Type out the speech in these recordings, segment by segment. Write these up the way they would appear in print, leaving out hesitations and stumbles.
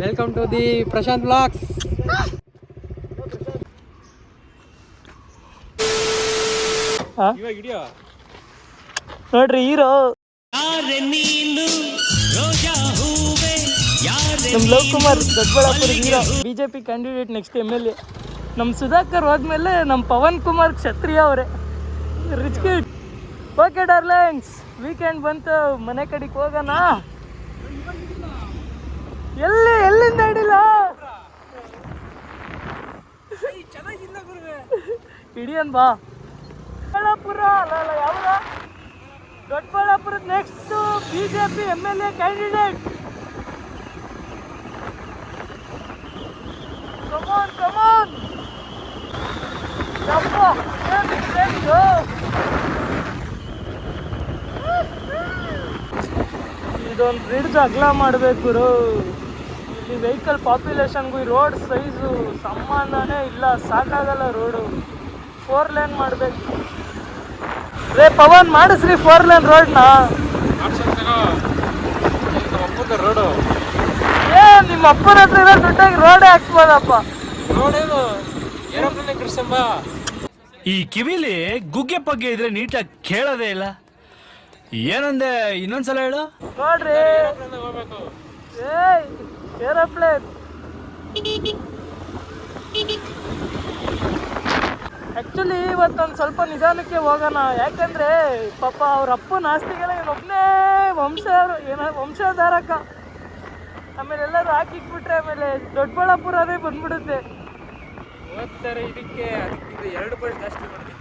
Welcome to the Prashanth blogs. ನೋಡ್ರಿ hero ನಮ್ Lav Kumar Doddaballapura hero, BJP candidate next MLA. ನಮ್ಮ ಸುಧಾಕರ್ ಹೋದ್ಮೇಲೆ ನಮ್ಮ ಪವನ್ ಕುಮಾರ್ ಕ್ಷತ್ರಿಯ ಅವರೇ rich kid. Okay darlings, weekend ಬಂತು, ಮನೆ ಕಡೆಗೆ ಹೋಗೋಣ. ಎಲ್ಲಿಂದ ಹಿಡಿಲ್ಲ ಹಿಡಿಯನ್ ಬಾ. ದೊಡ್ಡಬಳ್ಳಾಪುರ ಅಲ್ಲ ಯಾವ್ದ, ದೊಡ್ಡಬಳ್ಳಾಪುರದ ನೆಕ್ಸ್ಟ್ ಬಿಜೆಪಿ MLA ಕ್ಯಾಂಡಿಡೇಟ್. ಕಮಾನ್ ಇದೊಂದು ಬ್ರಿಡ್ಜ್ ಅಗಲ ಮಾಡಬೇಕು. ಇಲ್ಲಿ ವೆಹಿಕಲ್ ಪಾಪ್ಯುಲೇಷನ್ಗೂ ಈ ರೋಡ್ ಸೈಜು ಸಂಬಂಧನೇ ಇಲ್ಲ, ಸಾಕಾಗಲ್ಲ. ರೋಡು 4 ಲೇನ್ ಮಾಡಬೇಕು. ರೇ ಪವನ್, ಮಾಡಿಸ್ರಿ 4 ಲೇನ್ ರೋಡ್ನ. ರೋಡು ನಿಮ್ಮ ಅಪ್ಪನ ಹತ್ರ ಇರೋ ದುಡ್ಡಾಗಿ ರೋಡೇ ಹಾಕ್ಸ್ಬೋದಪ್ಪ. ಈ ಕಿವಿಲಿ ಗುಗ್ಗೆ ಪಗ್ಗೆ ಇದ್ರೆ ನೀಟಾಗಿ ಕೇಳೋದೇ ಇಲ್ಲ. ಏನಂದೆ, ಇನ್ನೊಂದ್ಸಲ ಹೇಳು. ನೋಡ್ರಿ, ಏರೋಪ್ಲೇನ್. ಆ್ಯಕ್ಚುಲಿ ಇವತ್ತೊಂದು ಸ್ವಲ್ಪ ನಿಧಾನಕ್ಕೆ ಹೋಗೋಣ, ಯಾಕಂದರೆ ಪಾಪ ಅವ್ರ ಅಪ್ಪನ ಆಸ್ತಿಗೆಲ್ಲ ಇವನೊಬ್ಬನೇ ವಂಶಧಾರಕ. ಆಮೇಲೆ ಎಲ್ಲರೂ ಹಾಕಿಕ್ಬಿಟ್ರೆ ಆಮೇಲೆ ದೊಡ್ಡಬಳ್ಳಾಪುರನೇ ಬಂದ್ಬಿಡುತ್ತೆ. ಓದ್ತಾರೆ ಇದಕ್ಕೆ 2 ಪಾಯಿಂಟ್ ಜಾಸ್ತಿ ಮಾಡ್ತೀನಿ.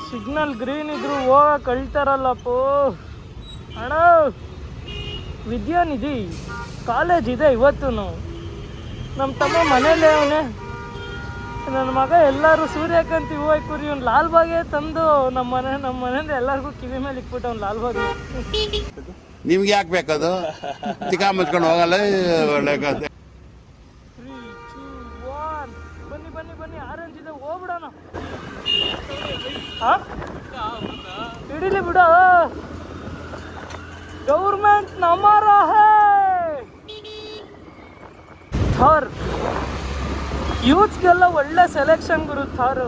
ಸಿಗ್ನಲ್ ಗ್ರೀನ್ ಇದ್ರು ಹೋಗಕ್ಕೆ ಕಳ್ತಾರಲ್ಲಪ್ಪೋ. ಅಣ್ಣ, ವಿದ್ಯಾನಿಧಿ ಕಾಲೇಜ್ ಇದೆ ಇವತ್ತು. ನಮ್ಮ ತಮ್ಮ ಮನೇಲಿ ಅವನೇ, ನನ್ನ ಮಗ ಎಲ್ಲರೂ ಸೂರ್ಯಕಾಂತಿ ಹೂವು ಕುರಿ ಅವ್ನು ಲಾಲ್ಬಾಗೆ ತಂದು ನಮ್ಮ ಮನೆಯಿಂದ ಎಲ್ಲರಿಗೂ ಕಿವಿ ಮೇಲೆ ಇಕ್ಬಿಟ್ಟು ಅವ್ನು ಲಾಲ್ಬಾಗ್. ನಿಮ್ಗೆ ಯಾಕೆ ಬೇಕದು? ಚಿಕ್ಕ ಮುಚ್ಕೊಂಡು ಹೋಗಲ್ಲ. ಒಳ್ಳೆ ಕತೆ. 3, 2, 1 ಬನ್ನಿ ಆರೆಂಜ್ ಇದೆ, ಹೋಗ್ಬಿಡೋಣ. ಹಿಡಿಲಿ ಬಿಡು, ಗೌರ್ಮೆಂಟ್ ನಮರ ಹೇ. ಥಾರ್ ಯೂತ್ಸ್ಗೆಲ್ಲ ಒಳ್ಳೆ ಸೆಲೆಕ್ಷನ್ ಗುರು. ಥಾರ್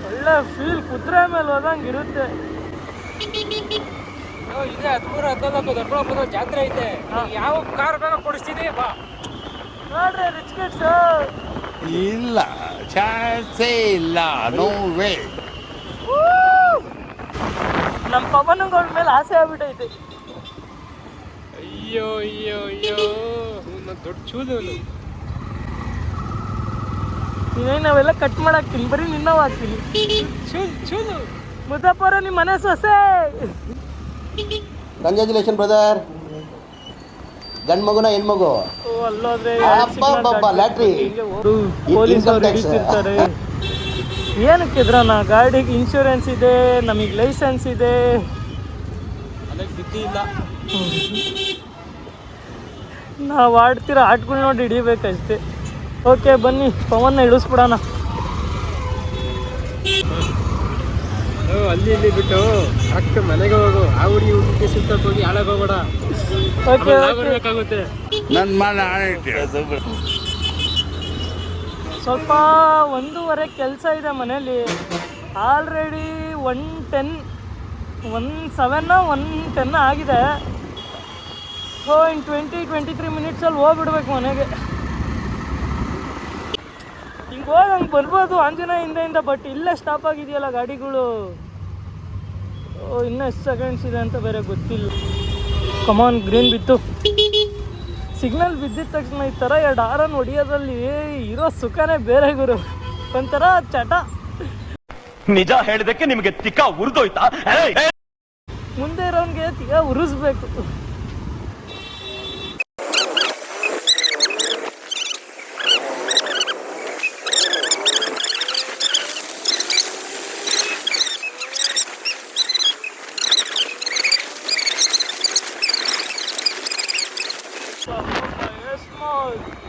ಒಳ್ಳೆ ಫೀಲ್, ಕುದುರೆ ಮೇಲೆ ಹೋದಂಗೆ ಇರುತ್ತೆ. ಇದೆ 13-14 ದೊಡ್ಡಬಳ್ಳಾಪುರ ಜಾತ್ರೆ ಐತೆ. ಯಾವ ಕಾರ್ ಬೇಗ ಕೊಡಿಸ್ತೀನಿ ಬಾ. ನೋಡ್ರಿ ರಿಚ್ ಕಿಡ್ಸ್. ಇಲ್ಲ, ಚಾನ್ಸೇ ಇಲ್ಲ, ನೋ ವೇ. ನಮ್ಮ ಪವನಗಳ ಮೇಲೆ ಆಸೆ ಆಗ್ಬಿಟ್ಟೈತೆ. ಅಯ್ಯೋ ದೊಡ್ಡ ಚೂಲು. ನೀನೇನು ನಾವೆಲ್ಲ ಕಟ್ ಮಾಡಾಕ್ತೀನಿ, ಬರೀ ನಿನ್ನವ್ ಹಾಕ್ತೀನಿ. ಚೂಲು ಮುದ್ದಪ್ಪರ ನಿಮ್ಮ ಮನೆ ಸೊಸೆ. Congratulation brother. ಗಂಡ್ ಮಗುನ ಹೆಣ್ಮಗು? ಅಲ್ಲೋದ್ರೆ ಲ್ಯಾಟ್ರಿ. ಪೊಲೀಸ್ ಅವ್ರು ಹಿಡಿತಿರ್ತಾರೆ. ಏನಕ್ಕಿದ್ರ ನಾ ಗಾಡಿಗೆ ಇನ್ಶೂರೆನ್ಸ್ ಇದೆ, ನಮಗೆ ಲೈಸೆನ್ಸ್ ಇದೆ, ಅದಕ್ಕೆ ಬುದ್ಧಿ ಇಲ್ಲ. ನಾವು ಆಡ್ತಿರೋ ಆಟಗಳು ನೋಡಿ ಹಿಡಿಬೇಕಷ್ಟೇ. ಓಕೆ ಬನ್ನಿ, ಪವನ್ನ ಇಳಿಸ್ಬಿಡೋಣ. ಅಲ್ಲಿ ಇಲ್ಲಿ ಬಿಟ್ಟು ಕರೆಕ್ಟ್ ಮನೆಗೆ ಹೋಗು. ಆ ಹುಡುಗಿ ಸುತ್ತಕ್ಕೆ ಹೋಗಿ ಹಾಳಾಗ ಹೋಗ್ಬೇಡ. ಓಕೆ ಬರ್ಬೇಕಾಗುತ್ತೆ. ನನ್ನ ಮನೆ ಸ್ವಲ್ಪ 1:15 ಕೆಲಸ ಇದೆ ಮನೇಲಿ. ಆಲ್ರೆಡಿ 1:10 ಆಗಿದೆ. ಸೊ ಇನ್ 20-23 ಮಿನಿಟ್ಸಲ್ಲಿ ಹೋಗ್ಬಿಡ್ಬೇಕು ಮನೆಗೆ. ಹಿಂಗೆ ಹೋಗಂಗೆ ಬರ್ಬೋದು ಆಂಜನೇಯ ಹಿಂದೆಯಿಂದ, ಬಟ್ ಇಲ್ಲೇ ಸ್ಟಾಪ್ ಆಗಿದೆಯಲ್ಲ ಗಾಡಿಗಳು. ಇನ್ನೂ ಎಷ್ಟು ಸೆಕೆಂಡ್ಸ್ ಇದೆ ಅಂತ ಬೇರೆ ಗೊತ್ತಿಲ್ಲ. ಕಮಾನ್, ಗ್ರೀನ್ ಬಿತ್ತು. ಸಿಗ್ನಲ್ ಬಿದ್ದಿದ ತಕ್ಷಣ ಈ ಥರ 2 ಹಾರನ್ ಹೊಡಿಯೋದ್ರಲ್ಲಿ ಇರೋ ಸುಖನೇ ಬೇರೆ ಗುರು, ಒಂಥರ ಚಟ. ನಿಜ ಹೇಳಿದಕ್ಕೆ ನಿಮಗೆ ತಿಕ್ಕ ಉರಿದೋಯ್ತಾ? ಮುಂದೆ ಇರೋನ್ಗೆ ತಿಕ್ಕ ಉರಿಸ್ಬೇಕು.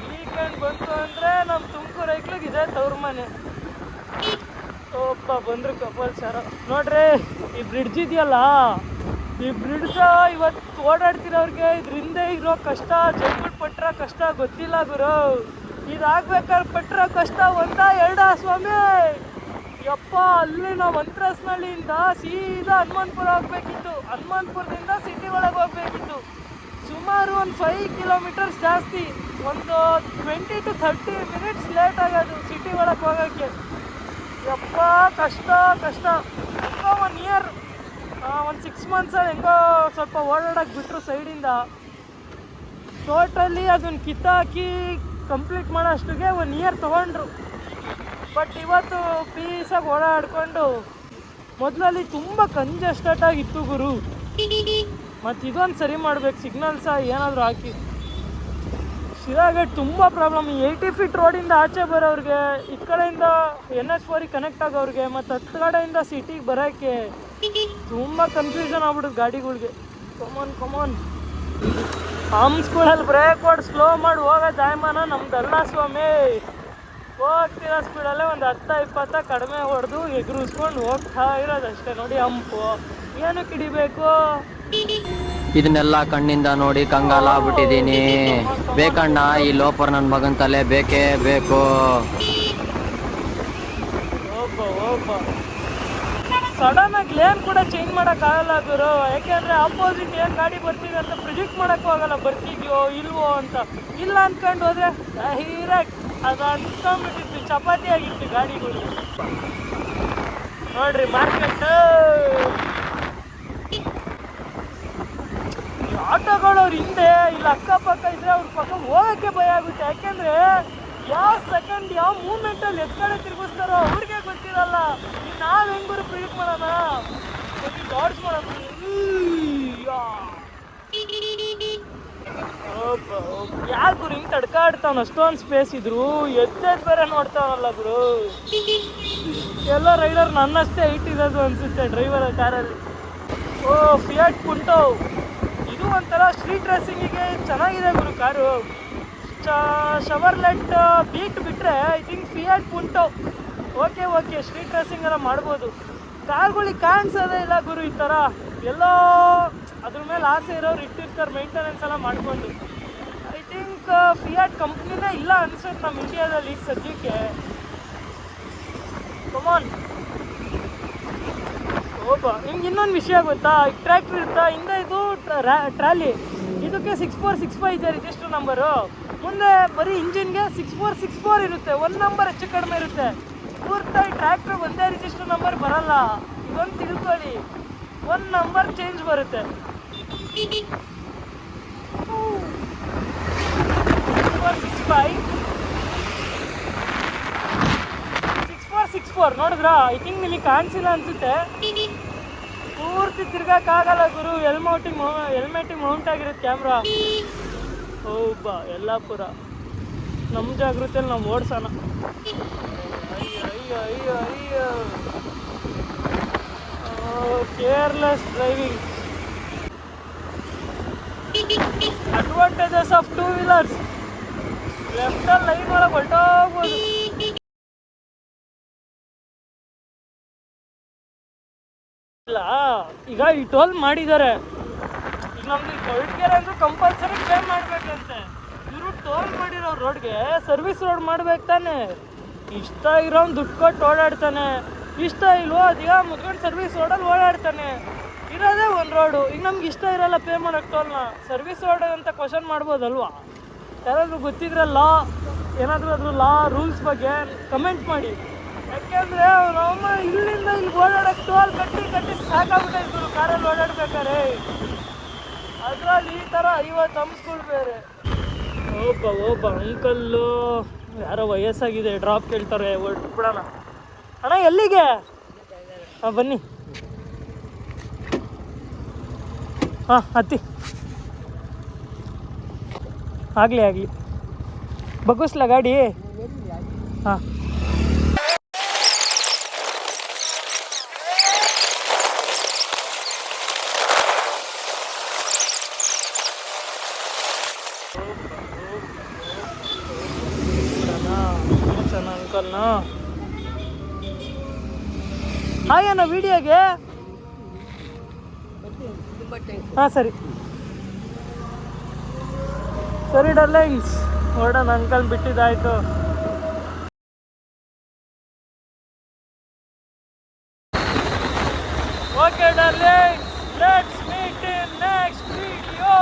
ವೀಕೆಂಡ್ ಬಂತು ಅಂದರೆ ನಮ್ಮ ತುಮಕೂರು ಐಕ್ಳಿಗೆ ಇದೆ ತವ್ರ ಮನೆ. ಒಬ್ಬ ಬಂದರು ಕಪಲ್ ಸರ. ನೋಡ್ರಿ ಈ ಬ್ರಿಡ್ಜ್ ಇದೆಯಲ್ಲ, ಈ ಬ್ರಿಡ್ಜ್ ಇವತ್ತು ಓಡಾಡ್ತಿರೋರಿಗೆ ಇದರಿಂದ ಇರೋ ಕಷ್ಟ, ಜನಗಳು ಪಟ್ಟಿರೋ ಕಷ್ಟ ಗೊತ್ತಿಲ್ಲ ಗುರು. ಇದಾಗ್ಬೇಕಾದ್ರೆ ಪಟ್ಟಿರೋ ಕಷ್ಟ ಒಂದ ಎರಡ ಸ್ವಾಮಿ. ಯಪ್ಪ, ಅಲ್ಲಿ ನಾವು ಮಂತ್ರಸ್ನಳ್ಳಿಯಿಂದ ಸೀದಾ ಹನುಮಾನ್ಪುರ ಹೋಗ್ಬೇಕಿತ್ತು, ಹನುಮಾನ್ಪುರದಿಂದ ಸಿಟಿ ಒಳಗೆ ಹೋಗ್ಬೇಕಿತ್ತು. ಸುಮಾರು ಒಂದು 5 ಕಿಲೋಮೀಟರ್ಸ್ ಜಾಸ್ತಿ, ಒಂದು 20 to 30 ಮಿನಿಟ್ಸ್ ಲೇಟ್ ಆಗೋದು ಸಿಟಿ ಒಳಗೆ ಹೋಗೋಕ್ಕೆ. ಯಪ್ಪ, ಕಷ್ಟ ಕಷ್ಟ. ಹೆಂಗೋ 1 ಇಯರ್, ಒಂದು 6 ಮಂತ್ಸ್ ಹೆಂಗೋ ಸ್ವಲ್ಪ ಓಡಾಡೋಕೆ ಬಿಟ್ಟರು ಸೈಡಿಂದ. ಟೋಟಲಿ ಅದನ್ನು ಕಿತ್ತಾಕಿ ಕಂಪ್ಲೀಟ್ ಮಾಡೋ ಅಷ್ಟಿಗೆ 1 ಇಯರ್ ತೊಗೊಂಡ್ರು. ಬಟ್ ಇವತ್ತು ಪೀಸಾಗಿ ಓಡಾಡ್ಕೊಂಡು, ಮೊದಲಲ್ಲಿ ತುಂಬ ಕಂಜೆಸ್ಟೆಡ್ ಆಗಿತ್ತು ಗುರು. ಮತ್ತು ಇದೊಂದು ಸರಿ ಮಾಡ್ಬೇಕು, ಸಿಗ್ನಲ್ಸ ಏನಾದರೂ ಹಾಕಿ. ಶಿರಾಘಾಟ್ ತುಂಬ ಪ್ರಾಬ್ಲಮ್. 80 ಫೀಟ್ ರೋಡಿಂದ ಆಚೆ ಬರೋರಿಗೆ, ಈ ಕಡೆಯಿಂದ NH4 ಕನೆಕ್ಟ್ ಆಗೋರಿಗೆ, ಮತ್ತು ಹತ್ತು ಕಡೆಯಿಂದ ಸಿಟಿಗೆ ಬರೋಕ್ಕೆ ತುಂಬ ಕನ್ಫ್ಯೂಷನ್ ಆಗ್ಬಿಡುತ್ತೆ ಗಾಡಿಗಳಿಗೆ. ಕಮಾನ್ ಹಮ್ಸ್ಗಳಲ್ಲಿ ಬ್ರೇಕ್ ಹೊಡ್ ಸ್ಲೋ ಮಾಡಿ ಹೋಗೋ ಜಾಯಮಾನ ನಮ್ದಲ್ಲ ಸ್ವಾಮಿ. ಹೋಗ್ತಿರೋ ಸ್ಪೀಡಲ್ಲೇ ಒಂದು 10-20 ಕಡಿಮೆ ಹೊಡೆದು ಎಗ್ರಿಸ್ಕೊಂಡು ಹೋಗ್ತಾ ಇರೋದಷ್ಟೇ. ನೋಡಿ ಹಂಪು ಏನಕ್ಕೆ ಹಿಡಿಬೇಕು? ಇದನ್ನೆಲ್ಲ ಕಣ್ಣಿಂದ ನೋಡಿ ಕಂಗಾಲಾಗ್ಬಿಟ್ಟಿದ್ದೀನಿ. ಬೇಕಣ್ಣ, ಈ ಲೋಪರ್ ನನ್ನ ಮಗನ ತಲೆ ಬೇಕೇ ಬೇಕು. ಸಡನ್ ಆಗಿ ಲೇನ್ ಕೂಡ ಚೇಂಜ್ ಮಾಡೋಕ್ಕಾಗಲ್ಲ ಗುರು. ಯಾಕೆಂದರೆ ಆಪೋಸಿಟ್ ಏನು ಗಾಡಿ ಬರ್ತಿದೆ ಅಂತ ಪ್ರಿಡಿಕ್ಟ್ ಮಾಡೋಕ್ಕೂ ಆಗಲ್ಲ, ಬರ್ತಿದ್ಯೋ ಇಲ್ವೋ ಅಂತ. ಇಲ್ಲ ಅಂದ್ಕೊಂಡು ಹೋದರೆ ಡೈರೆಕ್ಟ್ ಅದು ಅಂದ್ಕೊಂಡ್ಬಿಟ್ಟಿತ್ತು, ಚಪಾತಿ ಆಗಿತ್ತು ಗಾಡಿಗಳು. ನೋಡ್ರಿ ಮಾರ್ಕೆಟ್, ಆಟೋಗಳವ್ರ ಹಿಂದೆ ಇಲ್ಲ ಅಕ್ಕಪಕ್ಕ ಇದ್ರೆ ಅವ್ರ ಪಕ್ಕ ಹೋಗೋಕ್ಕೆ ಭಯ ಆಗುತ್ತೆ. ಯಾಕೆಂದರೆ ಯಾವ ಸೆಕೆಂಡ್ ಯಾವ ಮೂಮೆಂಟಲ್ಲಿ ಎತ್ಕಡೆ ತಿರುಗಿಸ್ತಾರೋ ಅವ್ರಿಗೆ ಗೊತ್ತಿರಲ್ಲ. ನಾವು ಹೆಂಗರು ಪ್ರಿಡಿಕ್ಟ್ ಮಾಡೋಣ, ಡಾಡ್ಸ್ ಮಾಡೋಣ. ಯಾರು ಗುರು ಹಿಂಗೆ ತಡ್ಕಾಡ್ತಾವ? ಅಷ್ಟೊಂದು ಸ್ಪೇಸ್ ಇದ್ರು ಎದ್ದೆದ್ದು ಬೇರೆ ನೋಡ್ತಾವಲ್ಲ ಗುರು. ಎಲ್ಲ ರೈಡರ್ ನನ್ನಷ್ಟೇ ಹೈಟ್ ಇರೋದು ಅನಿಸುತ್ತೆ ಡ್ರೈವರ್ ಕಾರಲ್ಲಿ. ಓ, ಫಿಯಾಟ್ ಪುಂಟೋ, ಇದು ಒಂಥರ ಸ್ಟ್ರೀಟ್ ರೇಸಿಂಗಿಗೆ ಚೆನ್ನಾಗಿದೆ ಗುರು ಕಾರು. ಶವರ್ಲೆಟ್ ಬೀಟ್ ಬಿಟ್ಟರೆ I think Fiat Punto okay street racing ಎಲ್ಲ ಮಾಡ್ಬೋದು. ಕಾರ್ಗಳಿಗೆ ಕಾಣಿಸೋದೇ ಇಲ್ಲ ಗುರು ಈ ಥರ. ಎಲ್ಲೋ ಅದ್ರ ಮೇಲೆ ಆಸೆ ಇರೋರು ಇಟ್ಟಿರ್ತಾರೆ ಮೇಂಟೆನೆನ್ಸ್ ಎಲ್ಲ ಮಾಡಿಕೊಂಡು. ಐ ಥಿಂಕ್ ಫಿಯಾಟ್ ಕಂಪ್ನಿನೇ ಇಲ್ಲ ಅನ್ಸುತ್ತೆ ನಮ್ಮ ಇಂಡಿಯಾದಲ್ಲಿ ಈಗ ಸದ್ಯಕ್ಕೆ. ಕಮಾನ್ ಓಬಾ. ನಿಮ್ಗೆ ಇನ್ನೊಂದು ವಿಷಯ ಗೊತ್ತಾ? ಟ್ರ್ಯಾಕ್ಟ್ರ್ ಇರ್ತಾ ಹಿಂದೆ ಇದು ಟ್ರಾಲಿ, ಇದಕ್ಕೆ 6465 ಇದೆ ರಿಜಿಸ್ಟರ್ ನಂಬರು. ಮುಂದೆ ಬರೀ ಇಂಜಿನ್ಗೆ 6464 ಇರುತ್ತೆ, 1 ನಂಬರ್ ಹೆಚ್ಚು ಕಡಿಮೆ ಇರುತ್ತೆ. ಪೂರ್ತಿ ಟ್ರ್ಯಾಕ್ಟ್ರ್ ಒಂದೇ ರಿಜಿಸ್ಟರ್ ನಂಬರ್ ಬರಲ್ಲ, ಇದೊಂದು ತಿಳ್ಕೊಳ್ಳಿ. 1 ನಂಬರ್ ಚೇಂಜ್ ಬರುತ್ತೆ. 6464 ನೋಡಿದ್ರಾ? ಐ ಥಿಂಕ್ ನಿಮಗೆ ಕಾಣಿಸಿಲ್ಲ ಅನಿಸುತ್ತೆ. ಪೂರ್ತಿ ತಿರ್ಗಕ್ಕಾಗಲ್ಲ ಗುರು, ಹೆಲ್ಮೆಟಿಗೆ ಮೌಂಟ್ ಆಗಿರುತ್ತೆ ಕ್ಯಾಮ್ರಾ. ಹೌಬಾ, ಯಲ್ಲಾಪುರ ನಮ್ಮ ಜಾಗೃತಿಯಲ್ಲಿ ನಾವು ಓಡಿಸೋಣ. ಅಯ್ಯೋ careless driving. Advantages of 2 wheelers. ಲೆಫ್ಟಲ್ಲಿ ಲೈನ್ ಒಳಗೆ ಹೊರಟೋಗ್ಬೋದು. ಇಲ್ಲ, ಈಗ ಈ ಟೋಲ್ ಮಾಡಿದ್ದಾರೆ. ಈಗ ನಮ್ದು ಕೊರಟಗೆರೆ ಅಂದ್ರೂ ಕಂಪಲ್ಸರಿ ಪೇ ಮಾಡಬೇಕಂತೆ. ಇವರು ಟೋಲ್ ಮಾಡಿರೋ ರೋಡ್ಗೆ ಸರ್ವಿಸ್ ರೋಡ್ ಮಾಡ್ಬೇಕು ತಾನೆ. ಇಷ್ಟ ಇರೋನು ದುಡ್ಡು ಕೊಟ್ಟು ಓಡಾಡ್ತಾನೆ, ಇಷ್ಟ ಇಲ್ವೋ ಅದೀಗ ಮುದ್ಕೊಂಡು ಸರ್ವಿಸ್ ರೋಡಲ್ಲಿ ಓಡಾಡ್ತಾನೆ. ಇರೋದೇ ಒಂದು ರೋಡು. ಈಗ ನಮ್ಗೆ ಇಷ್ಟ ಇರೋಲ್ಲ ಪೇ ಮಾಡೋಕ್ಕೆ ಟೋಲ್ನ, ಸರ್ವಿಸ್ ರೋಡ್ ಅಂತ ಕ್ವಶನ್ ಮಾಡ್ಬೋದಲ್ವಾ? ಯಾರಾದರೂ ಗೊತ್ತಿದ್ರೆ ಏನಾದರೂ ಅದ್ರ ರೂಲ್ಸ್ ಬಗ್ಗೆ ಕಮೆಂಟ್ ಮಾಡಿ. ಯಾಕೆಂದರೆ ನಮ್ಮ ಇಲ್ಲಿಂದ ಇಲ್ಲಿ ಓಡಾಡೋಕ್ಕೆ ಟೋಲ್ ಕಟ್ಟಿ ಸಾಕಾಗ್ಬಿಟ್ಟಿದ್ರು ಕಾರಲ್ಲಿ ಓಡಾಡ್ಬೇಕಾರೆ. ಅದರಲ್ಲಿ ಈ ಥರ 50 ಹಂಸ್ಗಳು ಬೇರೆ. ಒಬ್ಬ ಅಂಕಲ್ಲು ಯಾರೋ ವಯಸ್ಸಾಗಿದೆ, ಡ್ರಾಪ್ ಕೇಳ್ತಾರೆ, ಹೊರಟ್ಬಿಡೋಣ. ಅಣ್ಣ ಎಲ್ಲಿಗೆ? ಹಾಂ ಬನ್ನಿ. ಹಾಂ ಹತ್ತಿ. ಆಗಲಿ ಬಗ್ಗಿಸ್ಲಾ ಗಾಡಿ? ಹಾಂ ಅಂಕಲ್ನ ಹಾಯ್ ಅಣ್ಣ ವಿಡಿಯೋಗೆ. ಹಾಂ ಸರಿ ಸರಿ ಡಾರ್ಲಿಂಗ್ಸ್, ಹೊರಡೋಣ. ಅಂಕಲ್ ಬಿಟ್ಟಿದ್ದಾಯ್ತು. Okay darlings, let's meet in next video.